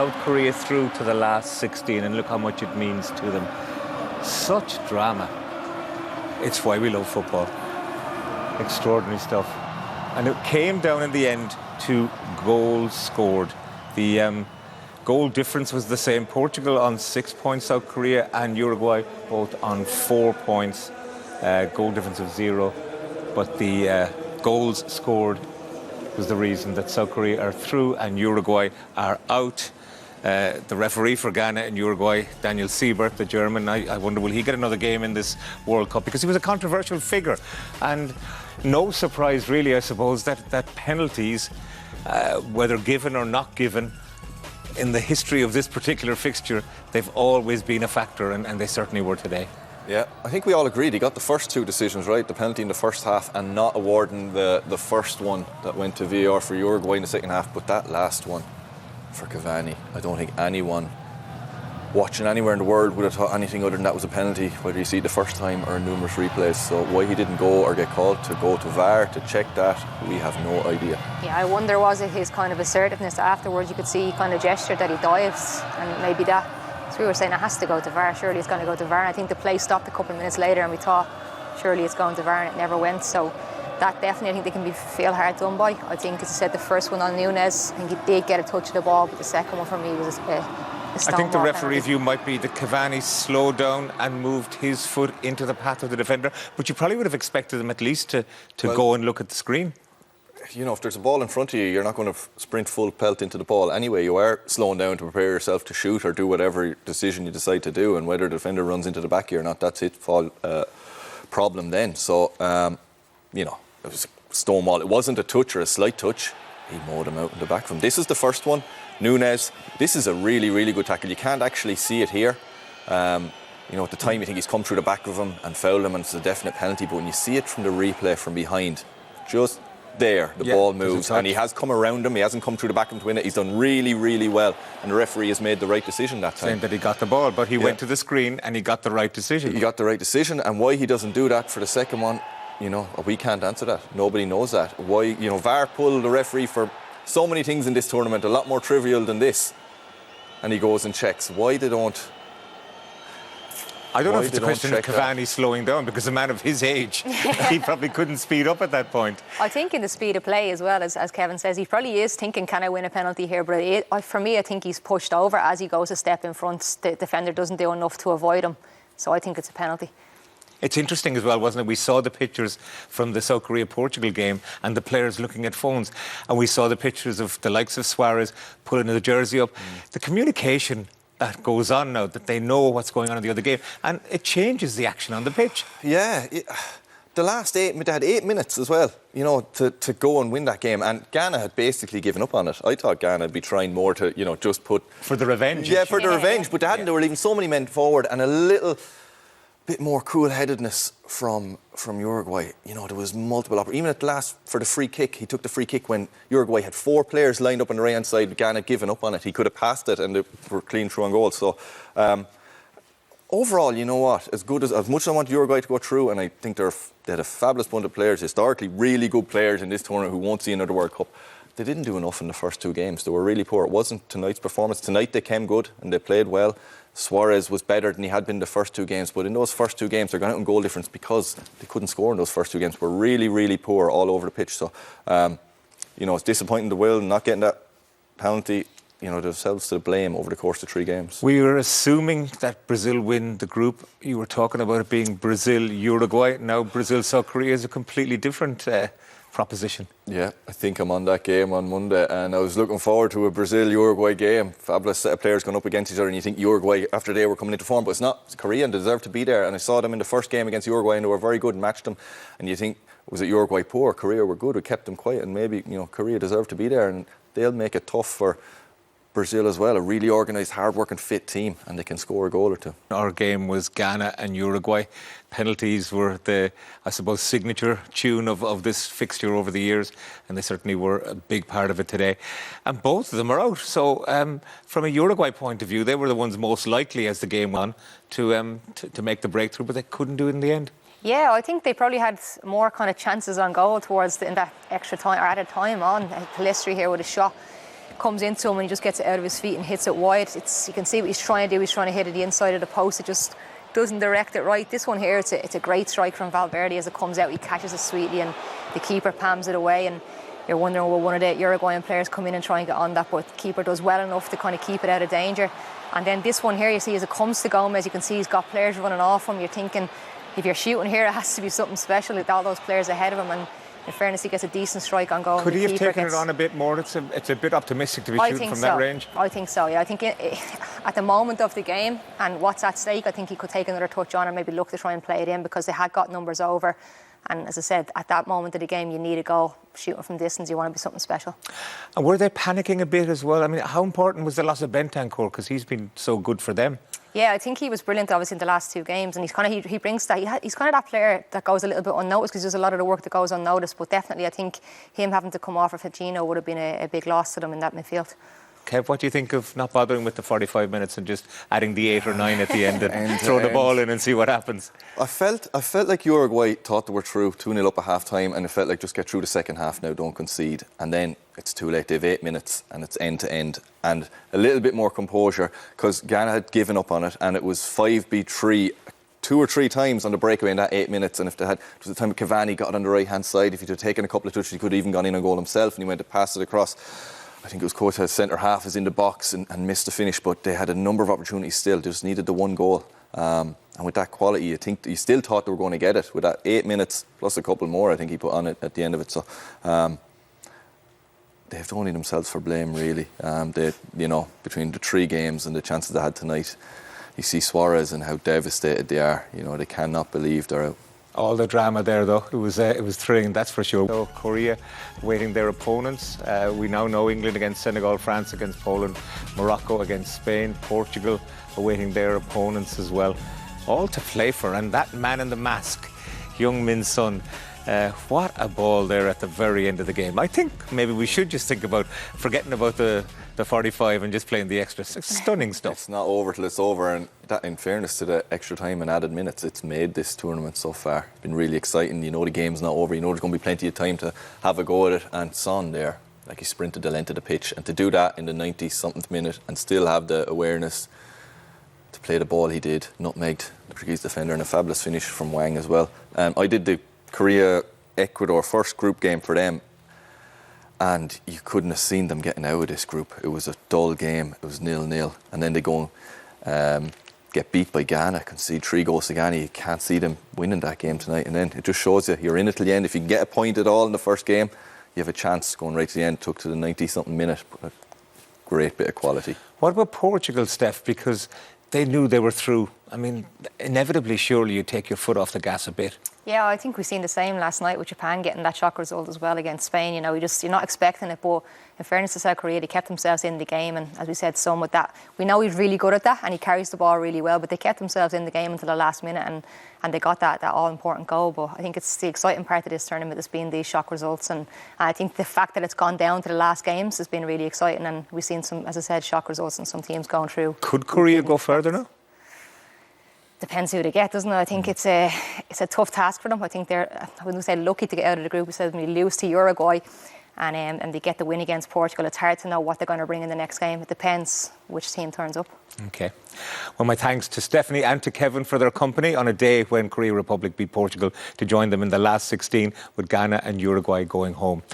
South Korea through to the last 16, and look how much it means to them. Such drama. It's why we love football. Extraordinary stuff. And it came down in the end to goals scored. The goal difference was the same. Portugal on 6 points, South Korea and Uruguay both on 4 points. Goal difference of 0. But the goals scored was the reason that South Korea are through and Uruguay are out. The referee for Ghana and Uruguay, Daniel Siebert, the German, I wonder will he get another game in this World Cup, because he was a controversial figure. And no surprise really, I suppose, that penalties, whether given or not given, in the history of this particular fixture, they've always been a factor, and they certainly were today. Yeah, I think we all agreed he got the first two decisions right, the penalty in the first half and not awarding the first one that went to VAR for Uruguay in the second half, but that last one for Cavani, I don't think anyone watching anywhere in the world would have thought anything other than that was a penalty, whether you see it the first time or numerous replays. So why he didn't go or get called to go to VAR to check that, we have no idea. Yeah, I wonder, was it his kind of assertiveness afterwards? You could see he kind of gestured that he dives, and maybe that. So we were saying it has to go to VAR, surely it's going to go to VAR. And I think the play stopped a couple of minutes later and we thought surely it's going to VAR, and it never went. So that definitely, I think they can feel hard done by. I think, as I said, the first one on Nunes, I think he did get a touch of the ball, but the second one for me was a I think the referee view might be that Cavani slowed down and moved his foot into the path of the defender, but you probably would have expected him at least to go and look at the screen. You know, if there's a ball in front of you, you're not going to sprint full pelt into the ball anyway. You are slowing down to prepare yourself to shoot or do whatever decision you decide to do, and whether the defender runs into the back of you or not, that's it, problem then. So, you know, it was stonewall. It wasn't a touch or a slight touch. He mowed him out in the back from. This is the first one. Nunes, this is a really, really good tackle. You can't actually see it here. You know, at the time you think he's come through the back of him and fouled him and it's a definite penalty, but when you see it from the replay from behind, just there, the ball moves, and he has come around him. He hasn't come through the back of him to win it. He's done really, really well, and the referee has made the right decision that time. Saying that he got the ball, but he went to the screen and he got the right decision. He got the right decision, and why he doesn't do that for the second one, you know, we can't answer that. Nobody knows that. Why, you know, VAR pulled the referee for so many things in this tournament, a lot more trivial than this, and he goes and checks. Why they don't? I don't know if it's a question of Cavani slowing down, because a man of his age, he probably couldn't speed up at that point. I think in the speed of play as well, as Kevin says, he probably is thinking, can I win a penalty here? But for me, I think he's pushed over as he goes a step in front. The defender doesn't do enough to avoid him. So I think it's a penalty. It's interesting as well, wasn't it? We saw the pictures from the South Korea-Portugal game and the players looking at phones. And we saw the pictures of the likes of Suarez pulling the jersey up. The communication that goes on now, that they know what's going on in the other game, and it changes the action on the pitch. Yeah, the last they had 8 minutes as well, you know, to go and win that game, and Ghana had basically given up on it. I thought Ghana would be trying more to, you know, just put... For the revenge. Yeah, for the revenge, but they hadn't. They were leaving so many men forward, and a little bit more cool-headedness from Uruguay. You know, there was multiple opportunities. Even at the last, for the free kick, he took the free kick when Uruguay had 4 players lined up on the right-hand side, Ghana given up on it. He could have passed it and they were clean through on goal. So, overall, you know what, as much as I want Uruguay to go through, and I think they had a fabulous bunch of players, historically really good players in this tournament who won't see another World Cup, they didn't do enough in the first 2 games. They were really poor. It wasn't tonight's performance. Tonight they came good and they played well. Suarez was better than he had been the first 2 games, but in those first 2 games they're going out in goal difference because they couldn't score in those first 2 games. We're really, really poor all over the pitch. So, you know, it's disappointing the will not getting that penalty. You know, themselves to blame over the course of 3 games. We were assuming that Brazil win the group. You were talking about it being Brazil-Uruguay. Now Brazil-South Korea is a completely different proposition. Yeah, I think I'm on that game on Monday, and I was looking forward to a Brazil-Uruguay game. Fabulous set of players going up against each other, and you think Uruguay, after they were coming into form, but it's not. It's Korea, and they deserve to be there. And I saw them in the first game against Uruguay, and they were very good and matched them. And you think, was it Uruguay poor? Korea were good, we kept them quiet, and maybe, you know, Korea deserved to be there, and they'll make it tough for Brazil as well, a really organised, hard-working, fit team, and they can score a goal or 2. Our game was Ghana and Uruguay. Penalties were the, I suppose, signature tune of this fixture over the years, and they certainly were a big part of it today. And both of them are out. So from a Uruguay point of view, they were the ones most likely as the game went on to make the breakthrough, but they couldn't do it in the end. Yeah, I think they probably had more kind of chances on goal towards in that extra time, or added time on. Pellistri here with a shot. comes into him and he just gets it out of his feet and hits it wide. You can see what he's trying to do. He's trying to hit it the inside of the post. It just doesn't direct it right. This one here, it's a great strike from Valverde. As it comes out, he catches it sweetly and the keeper palms it away. And you're wondering, will one of the Uruguayan players come in and try and get on that? But the keeper does well enough to kind of keep it out of danger. And then this one here, you see, as it comes to Gomez, you can see he's got players running off him. You're thinking, if you're shooting here, it has to be something special with all those players ahead of him. And in fairness, he gets a decent strike on goal. Could he have taken it on a bit more? It's a bit optimistic to be shooting from that range. I think so, yeah. I think at the moment of the game and what's at stake, I think he could take another touch on and maybe look to try and play it in, because they had got numbers over. And as I said, at that moment of the game, you need a goal. Shooting from distance, you want to be something special. And were they panicking a bit as well? I mean, how important was the loss of Bentancur? Because he's been so good for them. Yeah, I think he was brilliant, obviously, in the last 2 games, and he's kind of he brings that. He's kind of that player that goes a little bit unnoticed, because there's a lot of the work that goes unnoticed. But definitely, I think him having to come off of Ficino would have been a big loss to them in that midfield. Kev, what do you think of not bothering with the 45 minutes and just adding the 8 or 9 at the end and throw the ball in and see what happens? I felt like Uruguay thought they were through 2-0 up at half time, and it felt like just get through the second half now, don't concede. And then it's too late. They have 8 minutes and it's end to end. And a little bit more composure, because Ghana had given up on it, and it was 5-3 2 or 3 times on the breakaway in that 8 minutes. And if they had, it was the time Cavani got it on the right hand side. If he'd have taken a couple of touches, he could have even gone in and goal himself, and he went to pass it across. I think it was Cota's centre half is in the box and missed the finish, but they had a number of opportunities still. They just needed the 1 goal. And with that quality, you think you still thought they were going to get it. With that 8 minutes plus a couple more, I think he put on it at the end of it. So they have only themselves for blame, really. Between the 3 games and the chances they had tonight, you see Suarez and how devastated they are. They cannot believe they're out. All the drama there, though, it was thrilling, that's for sure. So Korea waiting their opponents. We now know England against Senegal, France against Poland, Morocco against Spain, Portugal awaiting their opponents as well. All to play for, and that man in the mask, Heung-min Son, what a ball there at the very end of the game. I think maybe we should just think about forgetting about the 45 and just playing the extras. It's stunning stuff. It's not over till it's over, and that, in fairness to the extra time and added minutes, it's made this tournament so far. It's been really exciting. The game's not over. There's going to be plenty of time to have a go at it. And Son there, like, he sprinted the length of the pitch, and to do that in the 90-something minute and still have the awareness to play the ball he did, nutmegged the Portuguese defender, and a fabulous finish from Wang as well. I did the Korea-Ecuador first group game for them, and you couldn't have seen them getting out of this group. It was a dull game. It was 0-0. And then they go and get beat by Ghana, concede 3 goals to Ghana. You can't see them winning that game tonight. And then it just shows you're in it till the end. If you can get a point at all in the first game, you have a chance going right to the end. It took to the 90-something minute. But a great bit of quality. What about Portugal, Steph? Because they knew they were through. I mean, inevitably, surely you take your foot off the gas a bit. Yeah, I think we've seen the same last night with Japan getting that shock result as well against Spain. You're not expecting it, but in fairness to South Korea, they kept themselves in the game, and as we said, Son with that, we know he's really good at that, and he carries the ball really well, but they kept themselves in the game until the last minute, and they got that all-important goal. But I think it's the exciting part of this tournament has been these shock results, and I think the fact that it's gone down to the last games has been really exciting, and we've seen some, as I said, shock results and some teams going through. Could Korea go further now? Depends who they get, doesn't it? I think it's a tough task for them. I think I wouldn't say lucky to get out of the group. We said when you lose to Uruguay and they get the win against Portugal, it's hard to know what they're going to bring in the next game. It depends which team turns up. OK. Well, my thanks to Stephanie and to Kevin for their company on a day when Korea Republic beat Portugal to join them in the last 16, with Ghana and Uruguay going home.